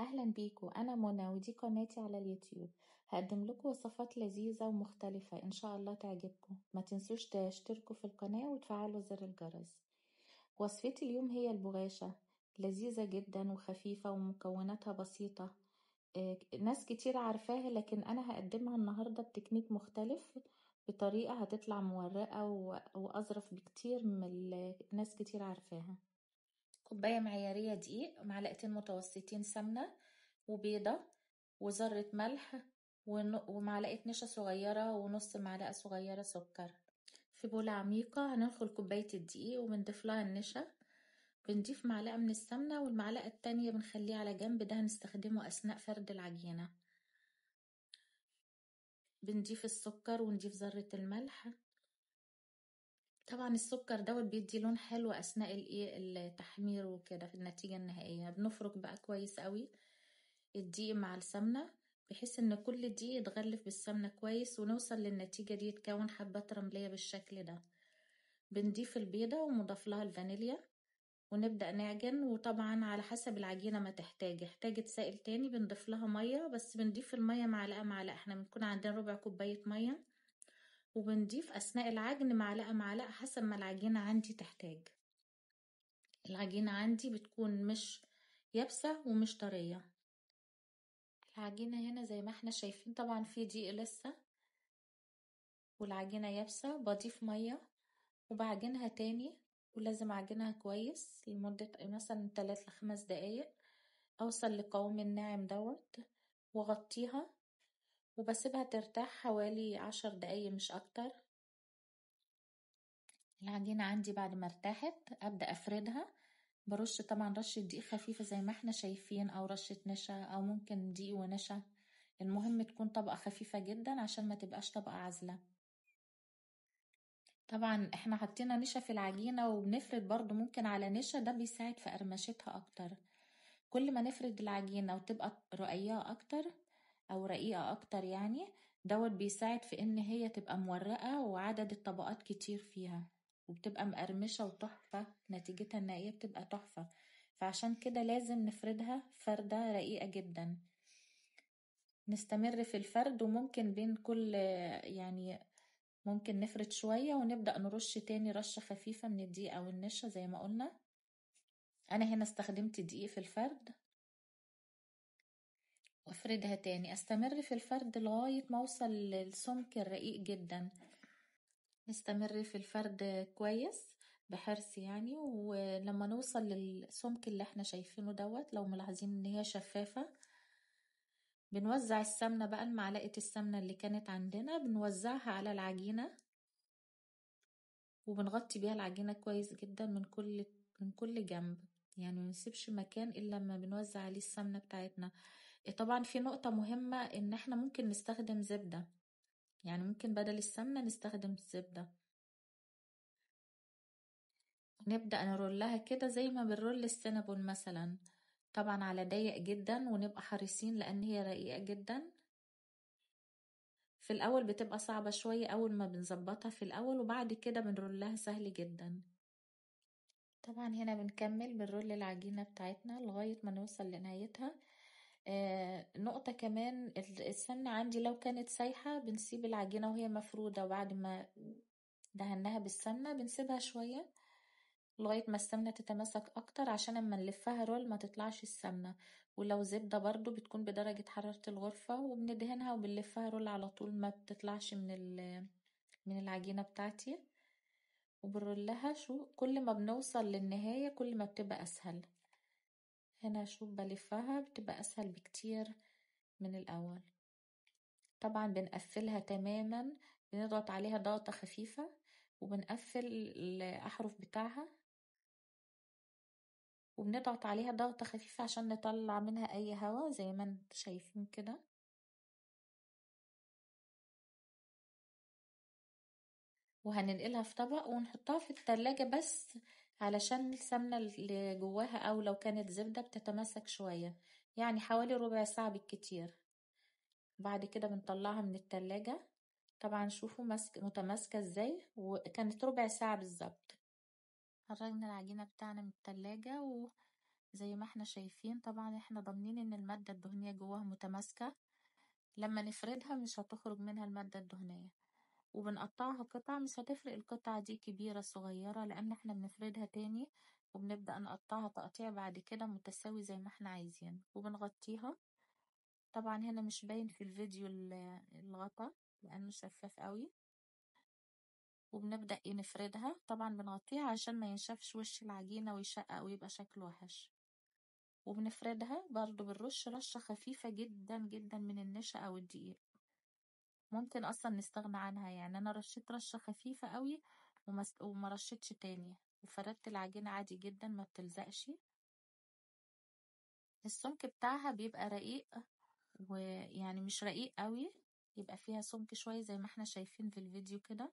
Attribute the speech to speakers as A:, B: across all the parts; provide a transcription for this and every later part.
A: أهلا بيكم، أنا منى ودي قناتي على اليوتيوب. هقدم لكم وصفات لذيذة ومختلفة إن شاء الله تعجبكم. ما تنسوش تشتركوا في القناة وتفعلوا زر الجرس. وصفتي اليوم هي البغاشة، لذيذة جدا وخفيفة ومكوناتها بسيطة. ناس كتير عارفاها، لكن أنا هقدمها النهاردة بتكنيك مختلف، بطريقة هتطلع مورقة وأظرف بكتير من اللي ناس كتير عارفاها. كوباية معيارية دقيق، معلقتين متوسطين سمنة، وبيضة، وذرة ملح، ومعلقة نشا صغيرة، ونص معلقة صغيرة سكر. في بولة عميقة هننخل كوباية الدقيق وبنضيف لها النشا، بنضيف معلقة من السمنة، والمعلقة التانية بنخليه على جنب، ده هنستخدمه أثناء فرد العجينة. بنضيف السكر ونضيف ذرة الملح. طبعا السكر دوت بيدي لون حلو أثناء التحمير وكده. في النتيجة النهائية بنفرك بقى كويس قوي الدقيق مع السمنة، بحيث ان كل دقيق يتغلف بالسمنة كويس، ونوصل للنتيجة دي تكون حبات رملية بالشكل ده. بنضيف البيضة ومضاف لها الفانيليا، ونبدأ نعجن. وطبعا على حسب العجينة ما احتاجت سائل تاني بنضيف لها مية، بس بنضيف المية معلقة. احنا بنكون عندنا ربع كوباية مية، وبنضيف أثناء العجن معلقة حسب ما العجينة عندي تحتاج. العجينة عندي بتكون مش يابسة ومش طرية. العجينة هنا زي ما احنا شايفين، طبعا في دقيق لسه والعجينة يابسة. بضيف مية وبعجنها تاني، ولازم اعجنها كويس لمدة مثلا 3 ل5 دقايق، اوصل لقوام الناعم دوت، واغطيها وبسيبها ترتاح حوالي 10 دقايق مش اكتر. العجينة عندي بعد ما ارتاحت ابدأ افردها. برش طبعا رشة دقيق خفيفة زي ما احنا شايفين، او رشة نشا، او ممكن دقيق ونشا. المهم تكون طبقة خفيفة جدا عشان ما تبقاش طبقة عازلة. طبعا احنا حطينا نشا في العجينة، وبنفرد برضو ممكن على نشا، ده بيساعد في قرمشتها اكتر. كل ما نفرد العجينة وتبقى رقيقة اكتر او رقيقة اكتر يعني، دوت بيساعد في ان هي تبقى مورقة وعدد الطبقات كتير فيها، وبتبقى مقرمشة وتحفة. نتيجتها النهائية بتبقى تحفة. فعشان كده لازم نفردها فردة رقيقة جدا. نستمر في الفرد، وممكن بين كل يعني ممكن نفرد شوية ونبدأ نرش تاني رشة خفيفة من الدقيق أو النشا زي ما قلنا. أنا هنا استخدمت دقيق في الفرد، وافردها تاني. استمر في الفرد لغاية ما اوصل للسمك الرقيق جدا. نستمر في الفرد كويس بحرص يعني، ولما نوصل للسمك اللي احنا شايفينه دوت، لو ملاحظين ان هي شفافة، بنوزع السمنة بقى. معلقة السمنة اللي كانت عندنا بنوزعها على العجينة، وبنغطي بيها العجينة كويس جدا من كل جنب، يعني منسيبش مكان الا لما بنوزع عليه السمنة بتاعتنا. طبعا في نقطة مهمة، ان احنا ممكن نستخدم زبدة، يعني ممكن بدل السمنة نستخدم الزبدة. نبدأ نرولها كده زي ما بنرول السينابون مثلا، طبعا على ضيق جدا، ونبقى حريصين لان هي رقيقة جدا. في الاول بتبقى صعبة شوية اول ما بنظبطها في الاول، وبعد كده بنرولها سهل جدا. طبعا هنا بنكمل بنرول العجينة بتاعتنا لغاية ما نوصل لنهايتها. نقطة كمان، السمنة عندي لو كانت سايحة بنسيب العجينة وهي مفرودة، وبعد ما دهناها بالسمنة بنسيبها شوية لغاية ما السمنة تتماسك اكتر، عشان اما نلفها رول ما تطلعش السمنة. ولو زبدة برضو بتكون بدرجة حرارة الغرفة، وبندهنها وبنلفها رول على طول، ما بتطلعش من العجينة بتاعتي. وبنرولها كل ما بنوصل للنهاية كل ما بتبقى اسهل. هنا بلفها بتبقى اسهل بكتير من الاول. طبعا بنقفلها تماما، بنضغط عليها ضغطة خفيفة، وبنقفل الأحرف بتاعها، وبنضغط عليها ضغطة خفيفة عشان نطلع منها أي هواء زي ما انتم شايفين كده. وهننقلها في طبق ونحطها في التلاجة، بس علشان السمنة اللي جواها أو لو كانت زبدة بتتماسك شوية، يعني حوالي ربع ساعة بالكتير. بعد كده بنطلعها من التلاجة. طبعا شوفوا متماسكة ازاي، وكانت ربع ساعة بالظبط. خرجنا العجينة بتاعنا من التلاجة زي ما احنا شايفين. طبعا احنا ضامنين ان المادة الدهنية جواها متماسكة، لما نفردها مش هتخرج منها المادة الدهنية. وبنقطعها قطع، مش هتفرق القطعة دي كبيرة صغيرة، لأن احنا بنفردها تاني وبنبدأ نقطعها تقطيع بعد كده متساوي زي ما احنا عايزين، وبنغطيها. طبعا هنا مش باين في الفيديو الغطا لأنه شفاف قوي. وبنبدأ نفردها، طبعا بنغطيها عشان ما ينشفش وش العجينة ويشقق ويبقى شكله وحش. وبنفردها برضو بالرش رشة خفيفة جدا جدا من النشا أو الدقيق، ممكن أصلا نستغنى عنها. يعني أنا رشيت رشة خفيفة قوي وما رشيتش تاني، وفردت العجينة عادي جدا ما بتلزقش. السمك بتاعها بيبقى رقيق، ويعني مش رقيق قوي، يبقى فيها سمك شوية زي ما احنا شايفين في الفيديو كده،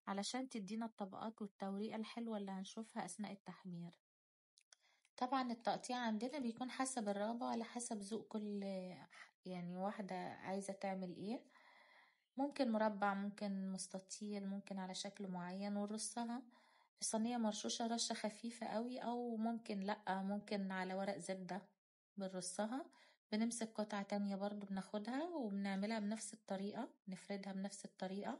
A: علشان تدينا الطبقات والتوريقة الحلوة اللي هنشوفها أثناء التحمير. طبعا التقطيع عندنا بيكون حسب الرغبة وعلى حسب ذوق كل يعني واحدة عايزة تعمل ايه. ممكن مربع، ممكن مستطيل، ممكن على شكل معين، ونرصها في صينية مرشوشة رشة خفيفة قوي، أو ممكن لأ، ممكن على ورق زبدة بنرصها. بنمسك قطعة تانية برضو بناخدها وبنعملها بنفس الطريقة، نفردها بنفس الطريقة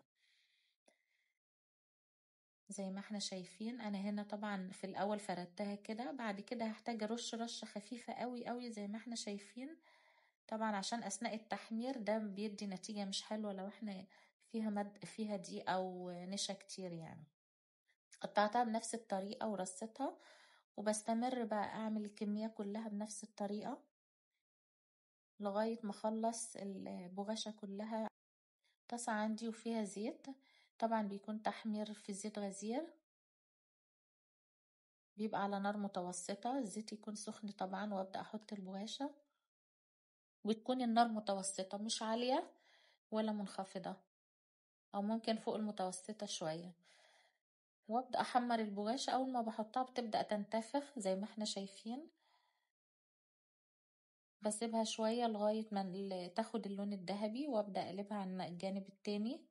A: زي ما احنا شايفين. انا هنا طبعا في الاول فردتها كده، بعد كده هحتاج ارش رشة خفيفة قوي قوي زي ما احنا شايفين، طبعا عشان اثناء التحمير ده بيدي نتيجة مش حلوة لو احنا فيها دقيق او نشا كتير. يعني قطعتها بنفس الطريقة ورصتها، وبستمر بقى اعمل الكمية كلها بنفس الطريقة لغاية ما اخلص البغاشة كلها. طاسة عندي وفيها زيت، طبعا بيكون تحمير في زيت غزير، بيبقى على نار متوسطة، الزيت يكون سخن طبعا، وابدأ احط البغاشة، وتكون النار متوسطة مش عالية ولا منخفضة، او ممكن فوق المتوسطة شوية. وابدأ احمر البغاشة، اول ما بحطها بتبدأ تنتفخ زي ما احنا شايفين، بسيبها شوية لغاية ما تاخد اللون الذهبي، وابدأ اقلبها عن الجانب التاني.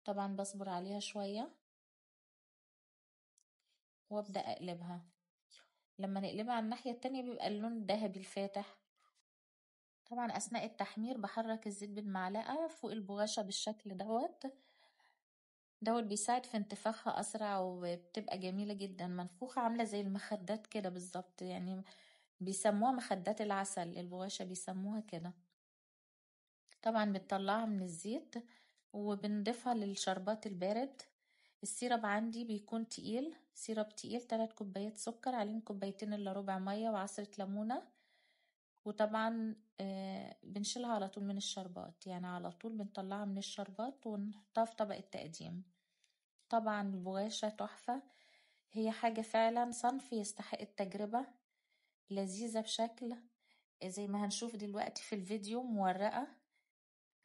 A: طبعا بصبر عليها شوية وابدأ اقلبها. لما نقلبها على الناحية التانية بيبقى اللون الذهبي الفاتح. طبعا اثناء التحمير بحرك الزيت بالمعلقة فوق البغاشة بالشكل دوت بيساعد في انتفاخها اسرع، وبتبقى جميلة جدا منفوخة، عاملة زي المخدات كده بالظبط. يعني بيسموها مخدات العسل، البغاشة بيسموها كده. طبعا بنطلعها من الزيت وبنضيفها للشربات البارد. السيرب عندي بيكون تقيل، سيرب تقيل 3 كوبايات سكر، عليهم كوبايتين الا ربع مية وعصرة ليمونة. وطبعا بنشيلها على طول من الشربات، يعني على طول بنطلعها من الشربات ونحطها في طبق التقديم. طبعا البغاشة تحفة، هي حاجة فعلا صنف يستحق التجربة، لذيذة بشكل زي ما هنشوف دلوقتي في الفيديو مورقة.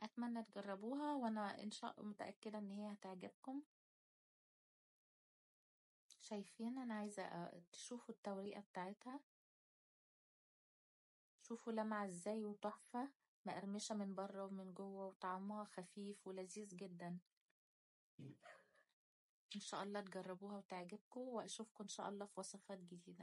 A: أتمنى تجربوها، وأنا إن شاء الله متأكدة إن هي هتعجبكم. شايفين، أنا عايزة تشوفوا التوريقة بتاعتها، شوفوا لمعة ازاي وتحفة، مقرمشة من بره ومن جوه، وطعمها خفيف ولذيذ جدا. إن شاء الله تجربوها وتعجبكم، وأشوفكم إن شاء الله في وصفات جديدة.